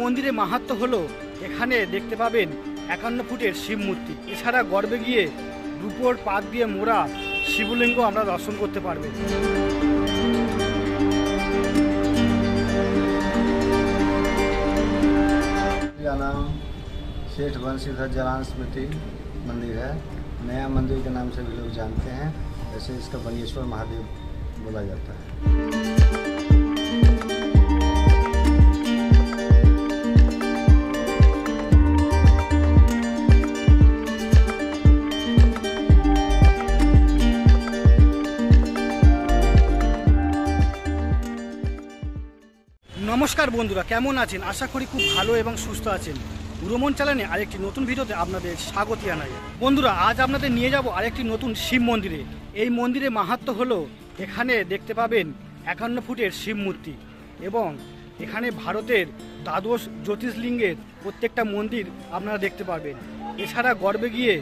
মন্দিরের মাহাত্ম্য হলো এখানে দেখতে পাবেন 51 ফুটের শিব মূর্তি। এছাড়া গর্ভে গিয়ে রূপোর পাত দিয়ে মোড়া শিবলিঙ্গ আমরা দর্শন করতে পারবেন। मेरा नाम सेठ बंशीधर जलान स्मृति मंदिर है। नया मंदिर के नाम से भी लोग जानते हैं। वैसे इसका बनिएश्वर महादेव बोला जाता है। নমস্কার বন্ধুরা, কেমন আছেন? আশা করি খুব ভালো এবং সুস্থ আছেন। ভ্রমণ চ্যানেলে আরেকটি নতুন ভিডিওতে আপনাদের স্বাগত জানাই। বন্ধুরা, আজ আপনাদের নিয়ে যাব আরেকটি নতুন শিব মন্দিরে। এই মন্দিরের মাহাত্ম্য হলো এখানে দেখতে পাবেন 51 ফুটের শিব মূর্তি এবং এখানে ভারতের দ্বাদশ জ্যোতির্লিঙ্গের প্রত্যেকটা মন্দির আপনারা দেখতে পাবেন। এছাড়া গর্ভে গিয়ে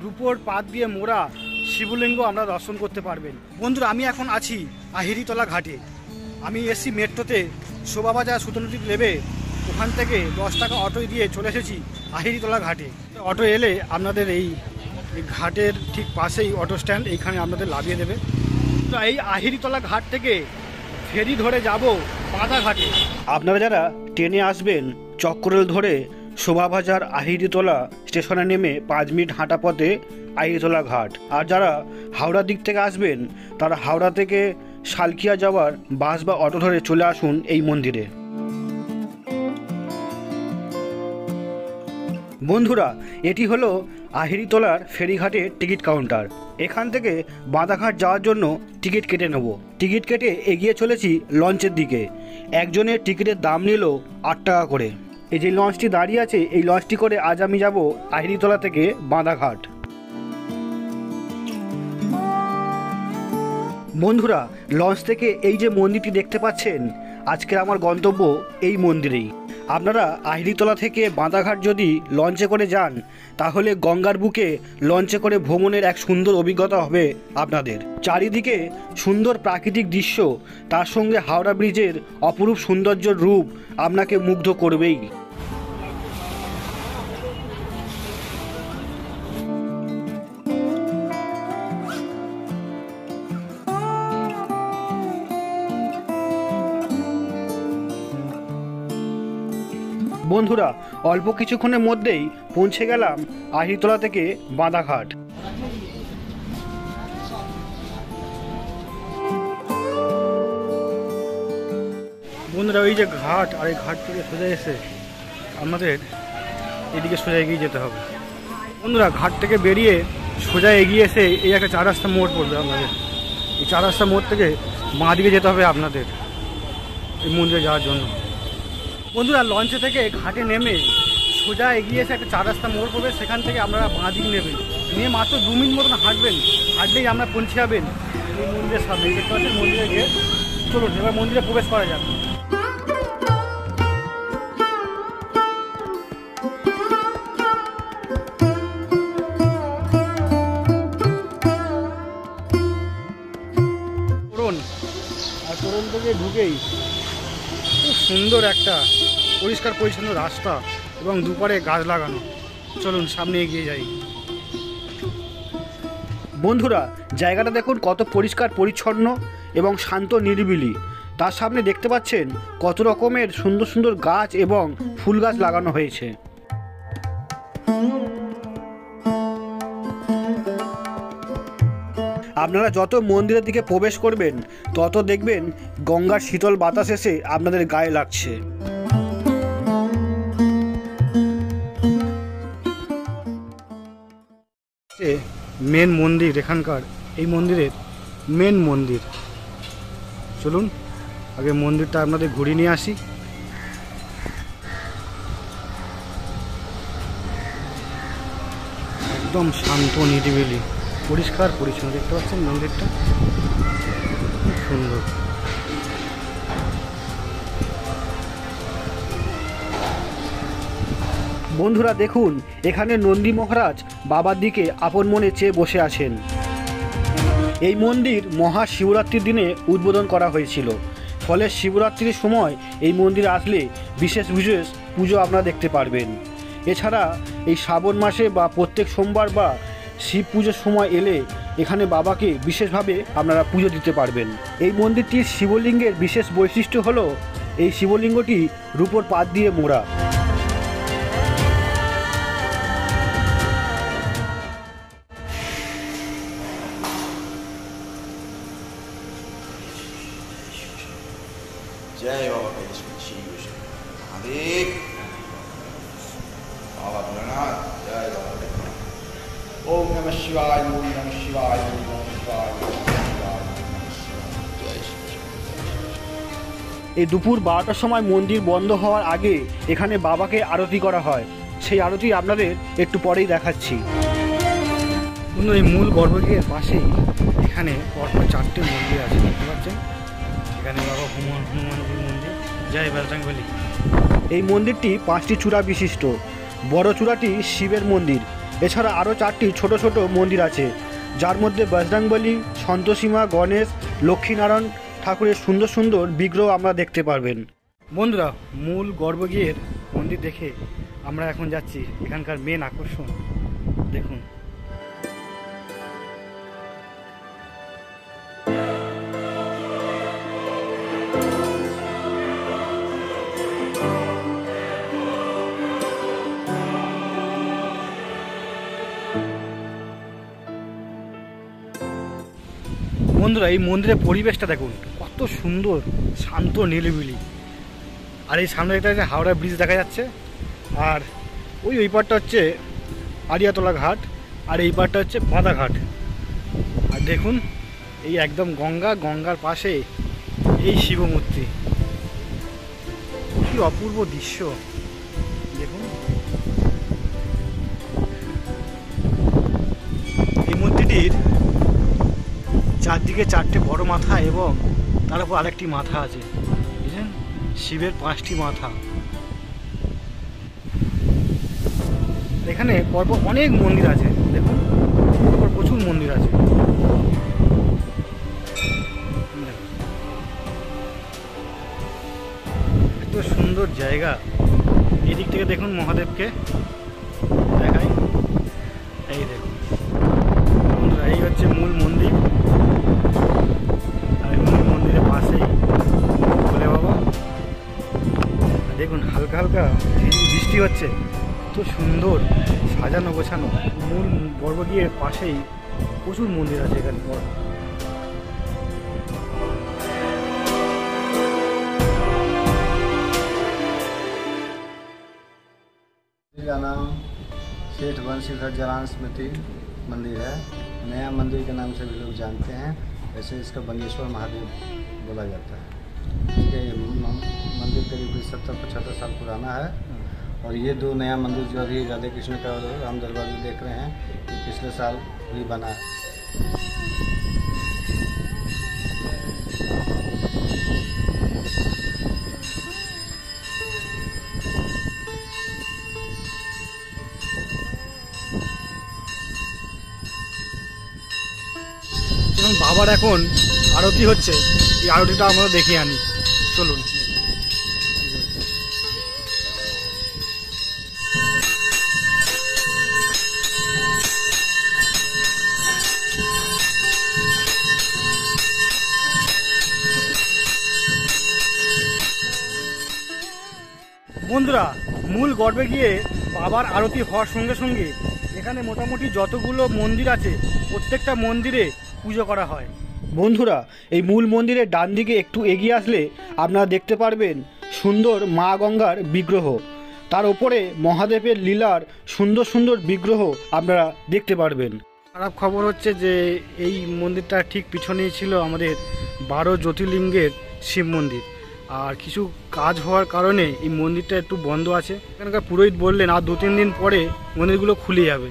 রূপোর পাত দিয়ে মোড়া শিবলিঙ্গ আমরা দর্শন করতে পারবেন। বন্ধুরা, আমি এখন আছি আহিরিতলা ঘাটে। আমি এসছি মেট্রোতে শোভাবাজার সুতনদী নেবে, ওখান থেকে 10 টাকা অটো দিয়ে চলে এসেছি আহিরিতলা ঘাটে। অটো এলে আপনাদের এই ঘাটের ঠিক পাশেই অটো স্ট্যান্ড, এইখানে আপনাদের নামিয়ে দেবে। তো এই আহিরিতলা ঘাট থেকে ফেরি ধরে যাব বাঁধাঘাটে। আপনারা যারা ট্রেনে আসবেন চক্ররেল ধরে শোভাবাজার আহিরিতলা স্টেশনে নেমে 5 মিনিট হাঁটা পথে আহিরিতলা ঘাট। আর যারা হাওড়ার দিক থেকে আসবেন তারা হাওড়া থেকে শালকিয়া যাওয়ার বাস বা অটো ধরে চলে আসুন এই মন্দিরে। বন্ধুরা, এটি হলো আহিরিতলার ফেরিঘাটের টিকিট কাউন্টার। এখান থেকে বাঁধাঘাট যাওয়ার জন্য টিকিট কেটে নেব। টিকিট কেটে এগিয়ে চলেছি লঞ্চের দিকে। একজনের টিকিটের দাম নিল 8 টাকা করে। এই যে লঞ্চটি দাঁড়িয়ে আছে, এই লঞ্চটি করে আজ আমি যাব আহিরিতলা থেকে বাঁধাঘাট। বন্ধুরা, লঞ্চ থেকে এই যে মন্দিরটি দেখতে পাচ্ছেন, আজকের আমার গন্তব্য এই মন্দিরেই। আপনারা আহিরিতলা থেকে বাঁধাঘাট যদি লঞ্চে করে যান তাহলে গঙ্গার বুকে লঞ্চে করে ভ্রমণের এক সুন্দর অভিজ্ঞতা হবে আপনাদের। চারিদিকে সুন্দর প্রাকৃতিক দৃশ্য, তার সঙ্গে হাওড়া ব্রিজের অপরূপ সৌন্দর্যের রূপ আপনাকে মুগ্ধ করবেই। বন্ধুরা, অল্প কিছুক্ষণের মধ্যেই পৌঁছে গেলাম আহিরিতলা থেকে বাঁধাঘাট। বন্ধুরা, ওই যে ঘাট, আর এই ঘাট থেকে সোজা এসে আমাদের এদিকে সোজা এগিয়ে যেতে হবে। বন্ধুরা, ঘাট থেকে বেরিয়ে সোজা এগিয়ে এসে এই একটা 4 রাস্তা মোড় পড়বে আপনাদের। এই 4 রাস্তা মোড় থেকে বাঁ দিকে যেতে হবে আপনাদের এই মন্দিরে যাওয়ার জন্য। বন্ধুরা, লঞ্চে থেকে ঘাটে নেমে সোজা এগিয়ে এসে একটা 4 রাস্তা মোড় পড়বে, সেখান থেকে আপনারা বাঁ দিক নেবেন। নিয়ে মাত্র 2 মিনিট মতন হাঁটবেন, হাঁটলেই আমরা পৌঁছে যাবেন এই মন্দিরের সামনে। দেখতে পাচ্ছেন মন্দিরে গিয়ে চলুন এবার মন্দিরে প্রবেশ করা যাক। আর তোরণ থেকে ঢুকেই খুব সুন্দর একটা পরিষ্কার পরিচ্ছন্ন রাস্তা এবং দুপারে গাছ লাগানো। চলুন সামনে এগিয়ে যাই। বন্ধুরা, জায়গাটা দেখুন কত পরিষ্কার পরিচ্ছন্ন এবং শান্ত নিরিবিলি। তার সামনে দেখতে পাচ্ছেন কত রকমের সুন্দর সুন্দর গাছ এবং ফুল গাছ লাগানো হয়েছে। আপনারা যত মন্দিরের দিকে প্রবেশ করবেন তত দেখবেন গঙ্গার শীতল বাতাস এসে আপনাদের গায়ে লাগছে। মেন মন্দির এখানকার, এই মন্দিরের মেন মন্দির। চলুন আগে মন্দিরটা আপনাদের ঘুরিয়ে নিয়ে আসি। একদম শান্ত নিরিবিলি, পরিষ্কার পরিচ্ছন্ন। দেখতে পাচ্ছেন মন্দিরটা খুব সুন্দর। বন্ধুরা দেখুন, এখানে নন্দী মহারাজ বাবার দিকে আপন মনে চেয়ে বসে আছেন। এই মন্দির মহাশিবরাত্রির দিনে উদ্বোধন করা হয়েছিল। ফলে শিবরাত্রির সময় এই মন্দিরে আসলে বিশেষ বিশেষ পুজো আপনারা দেখতে পারবেন। এছাড়া এই শ্রাবণ মাসে বা প্রত্যেক সোমবার বা শিব পুজোর সময় এলে এখানে বাবাকে বিশেষভাবে আপনারা পুজো দিতে পারবেন। এই মন্দিরটির শিবলিঙ্গের বিশেষ বৈশিষ্ট্য হলো এই শিবলিঙ্গটি রূপোর পাত দিয়ে মোড়া। जय बाबा कैलाशपति श्री विष्णु महादेव बाबा भोलेनाथ जय बाबा भोलेनाथ। ओम नमः शिवाय ओम नमः शिवाय ओम नमः शिवाय ओम नमः शिवाय ओम नमः शिवाय जय श्री कृष्ण। এই দুপুর 12টার সময় মন্দির বন্ধ হওয়ার আগে এখানে বাবাকে আরতি করা হয়। সেই আরতি আপনাদের একটু পরেই দেখাচ্ছি। এই মূল গর্ভগৃহের পাশেই এখানে পরপর 4টে মন্দির আছে, দেখতে পাচ্ছেন। এখানে বাবা হনুমানজির মন্দির, জয় বজরংবলী। এই মন্দিরটি 5টি চূড়া বিশিষ্ট। বড় চূড়াটি শিবের মন্দির। এছাড়া আরও 4টি ছোট ছোট মন্দির আছে, যার মধ্যে বজরংবলী, সন্তোষীমা, গণেশ, লক্ষ্মীনারায়ণ ঠাকুরের সুন্দর সুন্দর বিগ্রহ আমরা দেখতে পারবেন। বন্ধুরা, মূল গর্ভগৃহের মন্দির দেখে আমরা এখন যাচ্ছি এখানকার মেন আকর্ষণ। দেখুন, বন্ধুরা এই মন্দিরের পরিবেশটা দেখুন, কত সুন্দর, শান্ত, নিরিবিলি। আর এই সামনে একটা হাওড়া ব্রিজ দেখা যাচ্ছে, আর ওই পারটা হচ্ছে আড়িয়াতলা ঘাট, আর এই পারটা হচ্ছে বাঁধা ঘাট। আর দেখুন এই একদম গঙ্গার পাশে এই শিবমূর্তি, কি অপূর্ব দৃশ্য দেখুন। এই মূর্তিটির চারদিকে 4টে বড় মাথা এবং তার উপর আরেকটি মাথা আছে, বুঝলেন? শিবের 5টি মাথা। এখানে পরপর অনেক মন্দির আছে, দেখুন পরপর প্রচুর মন্দির আছে। এত সুন্দর জায়গা। এদিক থেকে দেখুন মহাদেবকে দেখাই, এই দেখুন বন্ধুরা, এই হচ্ছে মূল মন্দির। আর মূল মন্দিরের পাশেই ভোলে বাবা। দেখুন হালকা হালকা বৃষ্টি হচ্ছে, এত সুন্দর সাজানো গোছানো। মূল গর্ভগৃহের পাশেই প্রচুর মন্দির আছে এখানে। का नाम सेठ बंशीधर जलान स्मृति मंदिर है। नया मंदिर के नाम से भी लोग जानते हैं। वैसे इसका बंगेश्वर महादेव बोला जाता है। इसके मंदिर करीब 70-75 साल पुराना है। और ये 2 नया मंदिर जो अभी राधे कृष्ण का राम दरबार में देख रहे हैं, ये पिछले साल भी बना है। এবং বাবার এখন আরতি হচ্ছে, এই আরতিটা আমরা দেখে আনি, চলুন। বন্ধুরা, মূল গর্ভে গিয়ে বাবার আরতি হওয়ার সঙ্গে সঙ্গে এখানে মোটামুটি যতগুলো মন্দির আছে প্রত্যেকটা মন্দিরে পুজো করা হয়। বন্ধুরা, এই মূল মন্দিরের ডান দিকে একটু এগিয়ে আসলে আপনারা দেখতে পারবেন সুন্দর মা গঙ্গার বিগ্রহ। তার ওপরে মহাদেবের লীলার সুন্দর সুন্দর বিগ্রহ আপনারা দেখতে পারবেন। খারাপ খবর হচ্ছে যে এই মন্দিরটা ঠিক পিছনেই ছিল আমাদের 12 জ্যোতির্লিঙ্গের শিব মন্দির। আর কিছু কাজ হওয়ার কারণে এই মন্দিরটা একটু বন্ধ আছে। এখানকার পুরোহিত বললেন আর 2-3 দিন পরে মন্দিরগুলো খুলে যাবে,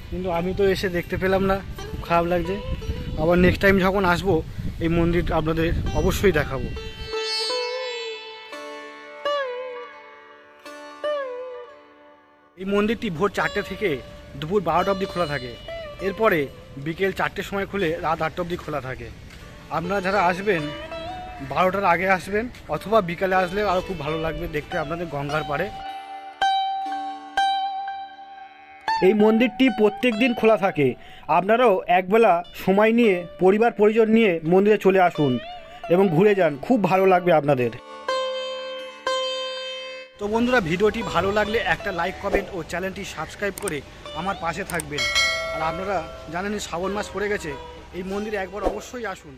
কিন্তু আমি তো এসে দেখতে পেলাম না, খুব খারাপ লাগছে। আবার নেক্সট টাইম যখন আসবো এই মন্দির আপনাদের অবশ্যই দেখাবো। এই মন্দিরটি ভোর 4টে থেকে দুপুর 12টা অবধি খোলা থাকে। এরপরে বিকেল 4টের সময় খুলে রাত 8টা অবধি খোলা থাকে। আপনারা যারা আসবেন 12টার আগে আসবেন অথবা বিকালে আসলে আরও খুব ভালো লাগবে দেখতে আপনাদের গঙ্গার পাড়ে। এই মন্দিরটি প্রত্যেক দিন খোলা থাকে, আপনারাও একবেলা সময় নিয়ে পরিবার পরিজন নিয়ে মন্দিরে চলে আসুন এবং ঘুরে যান, খুব ভালো লাগবে আপনাদের। তো বন্ধুরা, ভিডিওটি ভালো লাগলে একটা লাইক কমেন্ট ও চ্যানেলটি সাবস্ক্রাইব করে আমার পাশে থাকবেন। আর আপনারা জানেন শ্রাবণ মাস পড়ে গেছে, এই মন্দিরে একবার অবশ্যই আসুন।